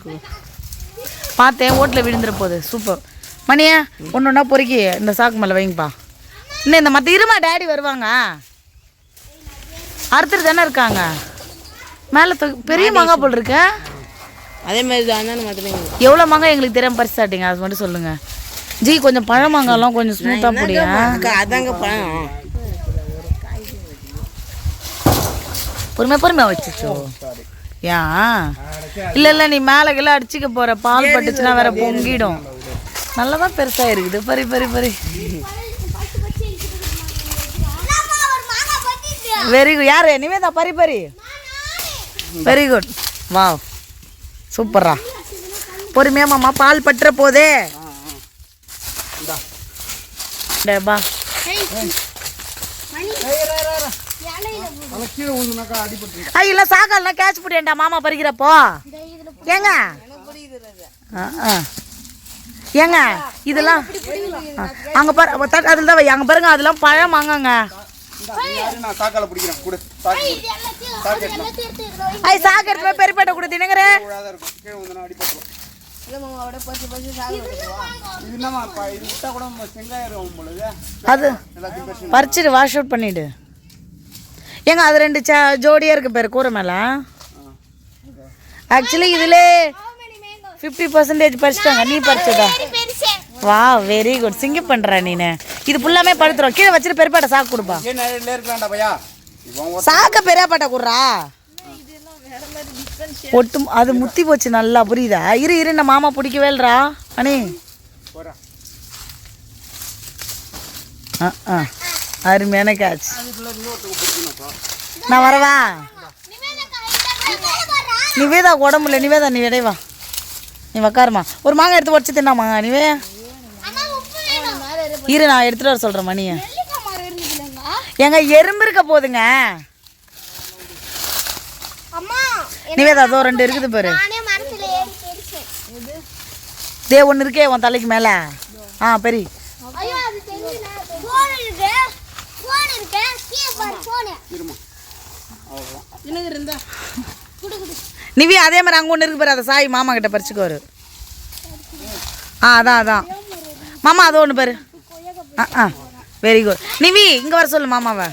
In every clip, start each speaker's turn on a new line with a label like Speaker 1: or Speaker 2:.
Speaker 1: இருக்கு. பார்த்தேன் ஓட்டில் விழுந்துற போகுது. சூப்பர் மணியா, ஒன்று ஒன்றா பொறுக்கி இந்த சாக்கு மேலே வைங்கப்பா. இன்னும் இந்த மற்ற இருமா டேடி வருவாங்க. அறுத்துட்டு தானே இருக்காங்க. மேலே பெரிய மாங்காய் போல் இருக்கு.
Speaker 2: அதே மாதிரி தான் மாத்திரம்.
Speaker 1: எவ்வளோ மாங்காய் எங்களுக்கு தெரியாமல் பறிச்சு சாட்டிங்க, அது மட்டும் சொல்லுங்கள் ஜி. கொஞ்சம் பழ மாங்காய்லாம் கொஞ்சம் ஸ்மூத்தாக போடியா.
Speaker 2: அதாங்க பழம்.
Speaker 1: பொறுமையாக வச்சுச்சோ. ஏன் இல்லை நீ மேலே கீழே அடிச்சுக்க போகிற. பால் பட்டுச்சுன்னா வேற பொங்கிடும். நல்லதான் பெருசாக இருக்குது. பறி பறி பறி. Very good. யாரு நிவேதா? பறி பறி. Very good. வா சூப்பரா. பொறுமையா மாமா, பால் பட்டுற போதே. பா இல்ல சாக்காலாம் கேட்ச் புடியேன்டா மாமா பறிக்கிறப்போ. ஏங்க ஏங்க இதெல்லாம் அங்க பாரு, அதில் தான் வை. அங்க பாருங்க, அதெல்லாம் பழம் வாங்கங்க. சாக்கு எடுத்து போய் பெரியப்பேட்டை கொடு தினங்கற. அது பறிச்சுட்டு வாஷ் அவுட் பண்ணிடு. ஏங்க அது 2 ஜோடியாக இருக்கு பேர் கூரை மேலே. ஆக்சுவலி இதில் 50% பறிச்சிட்டாங்க. நீ பறிச்சதா? வா வெரி குட். சிங்க பண்ணுற நீனு. இது ஃபுல்லாமே படுத்துரும். கீழே வச்சுட்டு பெரியப்பாட்டை சாக்கு கொடுப்பா. சாக்க பெரியப்பாட்டை கொடுறா. ஒட்டும் அது முத்தி போச்சு நல்லா, புரியுதா? இரு நான் மாமா பிடிக்கவே இல்லைரா அனி. அருமையான கேட்ச். நான் வரவா? நிவேதா உடம்புல. நிவேதா நீ விடைவா, நீ உக்காருமா. ஒரு மாங்காய் எடுத்து உடச்சு தின்னாமா நிவே. இரு நான் எடுத்துட்டு வர சொல்கிறேன் மணியை. எங்க எறும்பு இருக்க போதுங்க. நிவேதா அதோ 2 இருக்குது பாரு. தே ஒன்று இருக்கே உன் தலைக்கு மேலே. பெரி நிவி அதே மாதிரி அங்கே ஒன்று இருக்கு பாரு. அதை சாய் மாமா கிட்ட பறிச்சுக்கோரு. அதான் மாமா அது ஒன்று பாரு. Very good. நிவி இங்கே வர சொல்லு மாமாவை.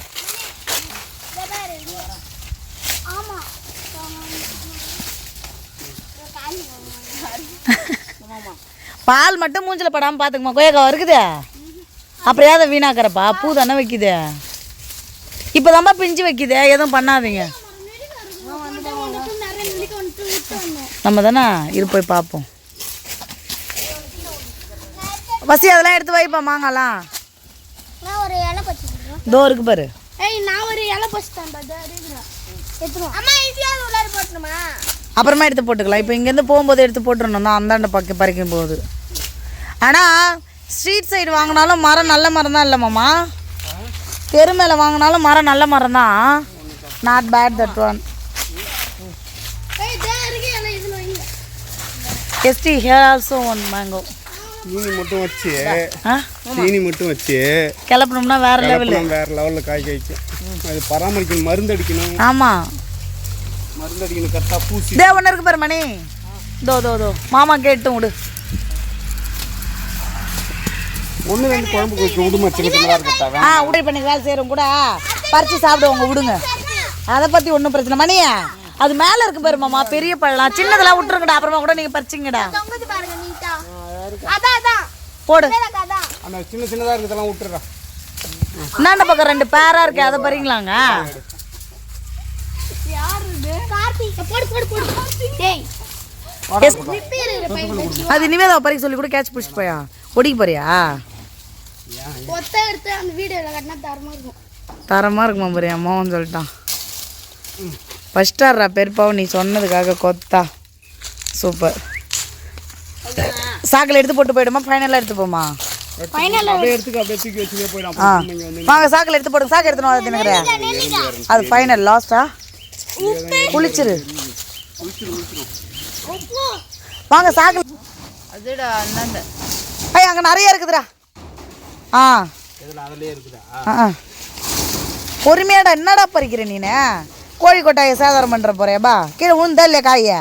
Speaker 1: பால் மட்டும் மூஞ்சில் படாமல் பார்த்துக்குமா. கொய்யாக்கா இருக்குதே, அப்புறம் ஏதை வீணாக்கிறப்பா. பூ தானே வைக்குது. இப்போ தான்ப்பா பிஞ்சு வைக்குது. எதுவும் பண்ணாதீங்க. நம்ம தானே இரு போய் பார்ப்போம். வசி அதெல்லாம் எடுத்து வைப்பா. மாங்காலாம் தோ இருக்கு பாரு. அப்புறமா எடுத்து போட்டுக்கலாம். இப்போ இங்கேருந்து போகும்போது எடுத்து போட்டுருணும் தான். அந்தாண்ட பறிக்கும் போது. ஆனால் ஸ்ட்ரீட் சைடு வாங்கினாலும் மரம் நல்ல மரம் தான். இல்லை மாமா, தெரு மேலே வாங்கினாலும் மரம் நல்ல மரம் தான். Not bad that one. எஸ்டி ஹியர் ஆல்சோ ஒன் மேங்கோ.
Speaker 3: சீனி மட்டும் வச்சு
Speaker 1: கிளப்பணும்னா வேற
Speaker 3: லெவலில் காய் காய்க்கும். அது பராமரிக்கணும், மருந்து அடிக்கணும்.
Speaker 1: ஆமாம்,
Speaker 3: மருந்து அடிக்கணும் கரெக்டாக. பூசி
Speaker 1: இதே ஒன்று இருக்கு பாரு மணி. தோ மாமா கேட்டும் விடு.
Speaker 3: ஒன்று 2 குழம்பு வச்சு விடுமா. சின்னதாக இருக்கா.
Speaker 1: உடை பண்ணி வேலை செய்கிறவங்க கூட பறித்து சாப்பிடுவாங்க. விடுங்க, அதை பற்றி ஒன்றும் பிரச்சனை. மணியா அது மேலே இருக்கு பாரு மாமா. பெரிய பழம் சின்னதெல்லாம் விட்டுருங்கடா. அப்புறமா கூட நீங்கள் பறிச்சிங்கடா. போடு.
Speaker 3: சின்ன சின்னதாக இருக்கிறதெல்லாம் விட்டுறா.
Speaker 1: என்னண்ட பக்கம் 2 பேரா இருக்கு, அதை பறிங்களாங்க. அது நிவேதா பறிக்க சொல்லி கூட கேட்ச் பிடிச்சிட்டு போயா. ஒடிக்க போறியா? தரமாக இருக்குமா பாரு. அம்மாவும் சொல்லிட்டான். ஃபஸ்ட்டாரா பெருப்பாவும் நீ சொன்னதுக்காக கொத்தா. சூப்பர். சாக்கில் எடுத்து போட்டு போயிடுமா? ஃபைனலாக எடுத்து போமா? வாங்க சாக்கில் எடுத்து போடுங்க. சாக்கு எடுத்துன்னு வர தினக்கிறேன். அது ஃபைனல் லாஸ்டா. குளிச்சிரு. வாங்க சாக்கில்.
Speaker 2: அதுடா அண்ணாண்ட.
Speaker 1: அங்கே நிறைய இருக்குதுடா. பொறுமையாடா. என்னடா பறிக்கிற நீனு? கோழி கொட்டாயை சேதாரம் பண்ணுற போறியாப்பா? கீழே உழுந்தா இல்லையா காய?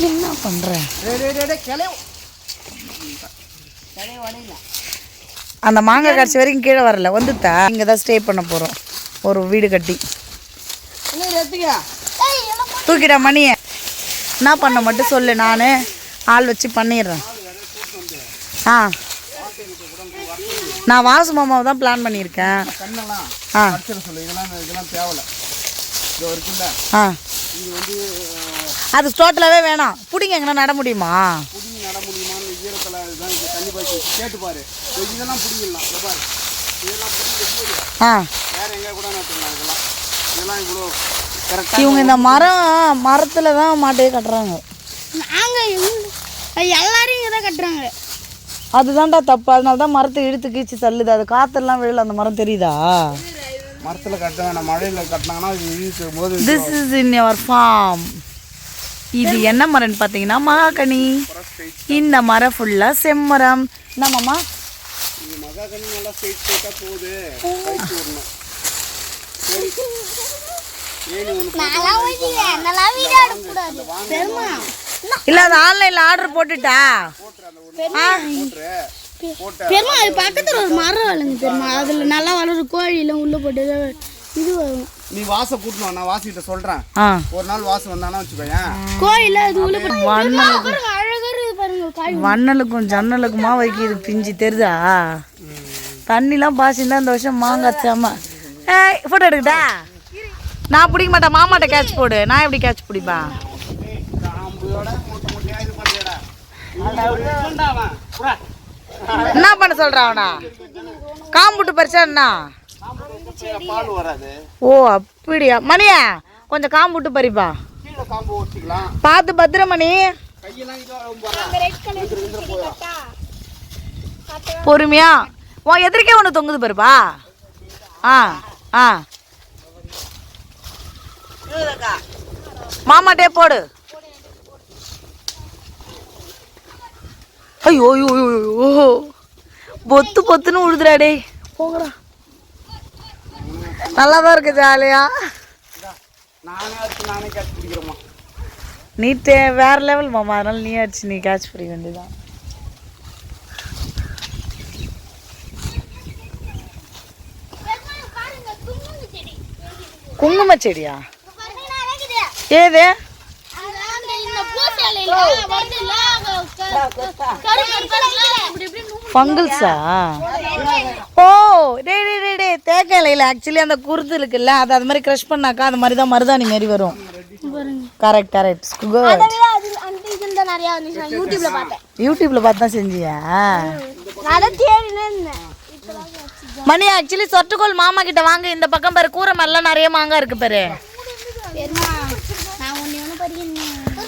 Speaker 1: என்ன பண்ற? அந்த மாங்காய் கடைசி வரைக்கும் கீழே வரல வந்துட்டா. இங்கே தான் ஸ்டே பண்ண போகிறோம், ஒரு வீடு கட்டி. தூக்கிடா மணியை. என்ன பண்ண மட்டும் சொல்லு, நான் ஆள் வச்சு பண்ணிடுறேன். ஆ, நான் வாசு மாமாவை தான் பிளான் பண்ணியிருக்கேன். ஆ ஆ, அது டோட்டலாகவே வேணாம். பிடிங்க எங்கன்னா நட முடியுமா? ஆ, இவங்க இந்த மரத்தில் தான் மாட்டையே கட்டுறாங்க.
Speaker 4: எல்லாரும் இங்கே தான் கட்டுறாங்க.
Speaker 1: அதுதான்டா தப்பு. அதனால தான் மரத்தை இழுத்து கீச்சு தள்ளுது. அது காற்றெல்லாம் விழல. அந்த மரம் தெரியுதா?
Speaker 3: மரத்தில் கட்டினா மழையில் கட்டினாங்கன்னா இது இழுக்கும் போது.
Speaker 1: This is in your farm. இது என்ன மரம்னு பார்த்தீங்கன்னா மகாகனி. இந்த மரம் ஃபுல்லாக செம்மரம். என்னம்மாம்மா?
Speaker 3: மகாகனி நல்லா ஸ்ட்ரைட்டாக போகுது.
Speaker 1: இல்லை, அது ஆன்லைனில் ஆர்டர் போட்டுட்டா.
Speaker 4: பெருமா அது பக்கத்தில் ஒரு மரம் வளருங்க பெருமா. அதில் நல்லா வளரும். கோழியெல்லாம் உள்ளே போட்டு இது வரும்.
Speaker 3: நீ வாசை கூட்டணும், நான் வாசிக்கிட்ட சொல்கிறேன். ஒரு நாள் வாசம் வந்தானா வச்சுக்கோயேன்.
Speaker 4: கோழியில் அது உள்ள பாருங்க.
Speaker 1: வண்ணலுக்கும் ஜன்னலுக்குமா வைக்கிது பிஞ்சு தெரியுதா? தண்ணிலாம் பாசிருந்தா இந்த வருஷம் மாங்காய் சாம. ஏய், ஃபோட்டோ எடுக்குதா? நான் பிடிக்க மாட்டேன். மாமாட்ட கேட்ச் போடு. நான் எப்படி கேட்ச் பிடிப்பேன்? என்ன பண்ண சொல்கிறான் அவனா? காம்புட்டு பறிச்சா என்ன? ஓ அப்படியா? மணியா கொஞ்சம் காம்புட்டு பறிப்பா. பார்த்து பத்திரமணி. பொறுமையா. உன் எதிர்க்கே ஒன்று தொங்குது பாருப்பா. ஆ ஆ, மாமாட்டே போடு. ஐயோ ஐயோ ஐயோ, பொத்து பொத்துன்னு உழுதுறாடே. போங்கடா. நல்லா தான் இருக்கு ஜாலியா. நீ வேற லெவல் மாமா. அதனால நீ அடிச்சு நீ கேட்ச் பிடிக்க வேண்டியதான். குங்கும செடியா? ஏது? ஃபங்கல்ஸா? ஓ டே டே டே டே, தேக்க இலையில ஆக்சுவலி அந்த குருத்து இருக்குல்ல, அது மாதிரி க்ரஷ் பண்ணாக்கா அது மாதிரி தான் மருதாணி மாதிரி வரும். Correct correct. யூடியூப்ல பார்த்து தான் செஞ்சியா? மணி ஆக்சுவலி சொட்டுக்கோள் மாமா கிட்ட வாங்க. இந்த பக்கம் பாரு, கூரை மேலாம் நிறைய மாங்காய் இருக்கு பாரு.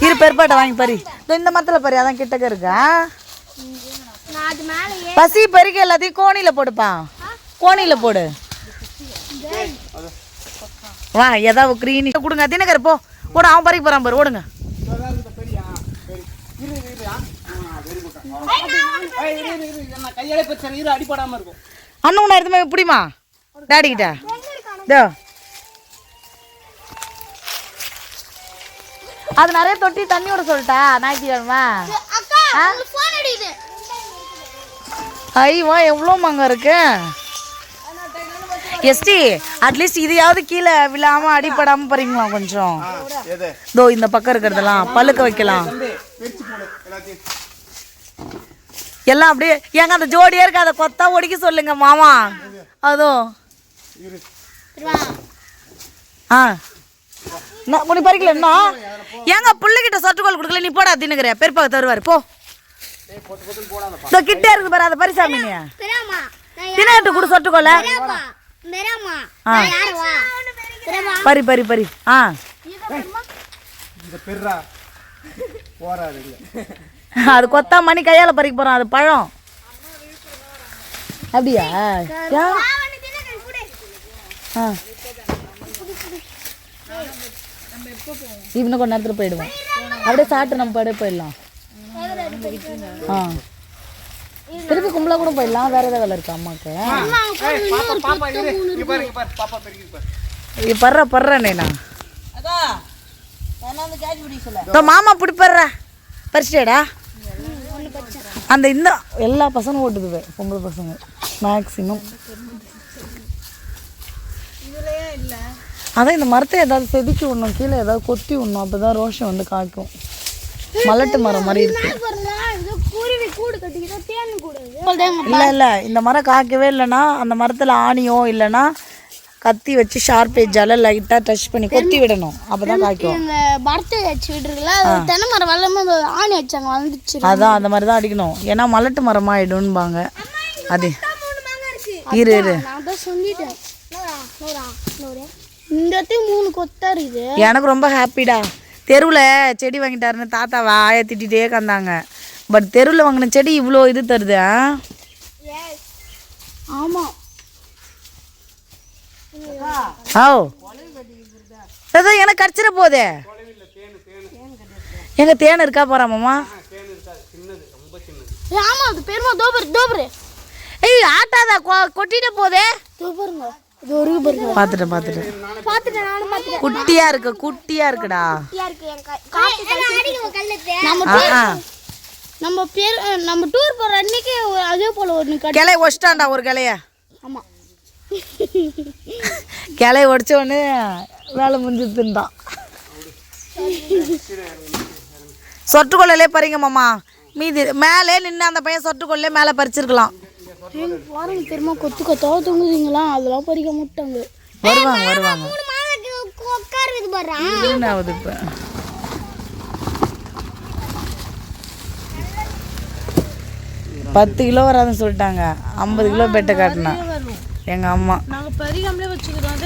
Speaker 1: இரு பெருப்பாட்ட வாங்கி பறி. இந்த மரத்தில் பறி, அதான் கிட்டக்க இருக்கா. பசி பறிக்க எல்லாத்தையும் கோணியில் போடுப்பா. கோணியில் போடு. வா ஏதாவது கிரீனி கொடுங்க. தினகர் போ ஓட. அவன் பறிக்க போகிறான் பாரு. ஓடுங்க. அண்ணன் உன்னை எடுத்துமே எப்படிமா டாடி கிட்ட? தோ அது நிறைய தொட்டி தண்ணி விட சொல்லிட்டா ஞாயிற்றுக்கிழமை. ஐயோ எவ்வளோ மாங்காய் இருக்கு. எஸ்டி அட்லீஸ்ட் இதையாவது கீழே விழாம அடிப்படாமல் பறிக்கலாம் கொஞ்சம். தோ இந்த பக்கம் இருக்கிறதெல்லாம் பழுக்க வைக்கலாம். எல்லாம் அப்படியே ஏங்க அந்த ஜோடியா இருக்கு. அதை கொத்தா ஒடிக்க சொல்லுங்க மாமா. அதோ ஆ உனக்கு பறிக்கல என்ன? ஏங்க பிள்ளைகிட்ட சொட்டுக்கோள் கொடுக்கல. நீ போடா தின்னுக்கிற. பெருப்பாக தருவார் போ. கிட்டே இருக்கு பாரு. அதை பரிசாமி நீ தினட்டு கொடு சொட்டுக்கோல. பரி பரி பரி. ஆ அது கொத்தா மணி கையால் பறிக்க போகிறான். அது பழம். அப்படியா? ஆ இன்னும் கொஞ்ச நேரத்தில் போயிடுவோம். அப்படியே சாப்பிட்டு நம்ம பாடே போயிடலாம். ஆ திருப்பி கும்பலா கூட போயிடலாம். வேற ஏதாவது வேலை இருக்கா அம்மாவுக்கு? பர்ற பர்றேண்ணா இப்போ மாமா பிடிப்படுறா பறிச்சிட்டேடா அந்த இந்த எல்லா பசங்களும் ஓட்டுதுவே பொம்பளை பசங்க மேக்ஸிமம். அதான் இந்த மரத்தை ஏதாவது செதுக்கி விடணும், கீழே ஏதாவது கொத்தி விடணும், அப்போ தான் ரோஷம் வந்து காய்க்கும். மலட்டு மரம் மாதிரி இருக்கு. இல்லை இல்லை இந்த மரம் காய்க்கவே இல்லைன்னா அந்த மரத்தில் ஆணியோ இல்லைன்னா கத்தி வச்சு ஷார்ப் எட்ஜால லைட்டாக டச் பண்ணி கொத்தி விடணும், அப்போ தான் காய்க்கும்.
Speaker 4: இந்த மரத்தை வச்சு விட்டுருக்குல்ல தென்னை மரம் வளரும் ஆணி வச்சாங்க வந்துச்சு.
Speaker 1: அதான் அந்த மாதிரி தான் அடிக்கணும், ஏன்னா மலட்டு மரமாக ஆயிடும்பாங்க. அது இரு இரு
Speaker 4: நான் தான் சொல்லிட்டேன். இந்த இடத்துக்கு 3 கொத்தா இருக்குது.
Speaker 1: எனக்கு ரொம்ப ஹாப்பிடா. தெருவில் செடி வாங்கிட்டாருன்னு தாத்தாவை ஆய திட்டிகிட்டே கந்தாங்க. பட் தெருவில் வாங்கின செடி இவ்வளோ இது தருது.
Speaker 4: ஆமாம்.
Speaker 1: ஓ அதான் எனக்கு கடிச்சிட போதே. எங்க தேன் இருக்கா போறாமாம்மா?
Speaker 4: ஆமாம் அது பேருமா தோபரு.
Speaker 1: ஏய் ஆட்டாதா கொட்டிட போதே.
Speaker 4: தோபருங்க இது ஒரு பாருங்க.
Speaker 1: பார்த்துட்டேன் நானும் பார்த்துட்டேன். குட்டியா இருக்குடா.
Speaker 4: நம்ம டூர் போற அன்னைக்கு அதே போல ஒன்று
Speaker 1: கிளை ஒடிச்சிட்டான்டா ஒரு கிளைய.
Speaker 4: ஆமாம்
Speaker 1: கிளைய ஒடிச்ச உடனே வேலை முடிஞ்சுதுன்றான். சொட்டுக்கொள்ளையிலே பறிங்க மாமா, மீதி மேலே நின்று அந்த பையன் சொட்டுக்கொள்ளையே மேலே பறிச்சிருக்கலாம்.
Speaker 4: வாரம் பெருமா கொத்தா தொங்குதுங்களா, அதெல்லாம் பறிக்க மாட்டாங்க.
Speaker 1: வருவாங்க இப்போ 10 கிலோ வராதுன்னு சொல்லிட்டாங்க. 50 கிலோ பெட்டை காட்டினா எங்கள் அம்மா.
Speaker 2: நாங்கள் பறிக்காமலே வச்சுக்கிறோம்.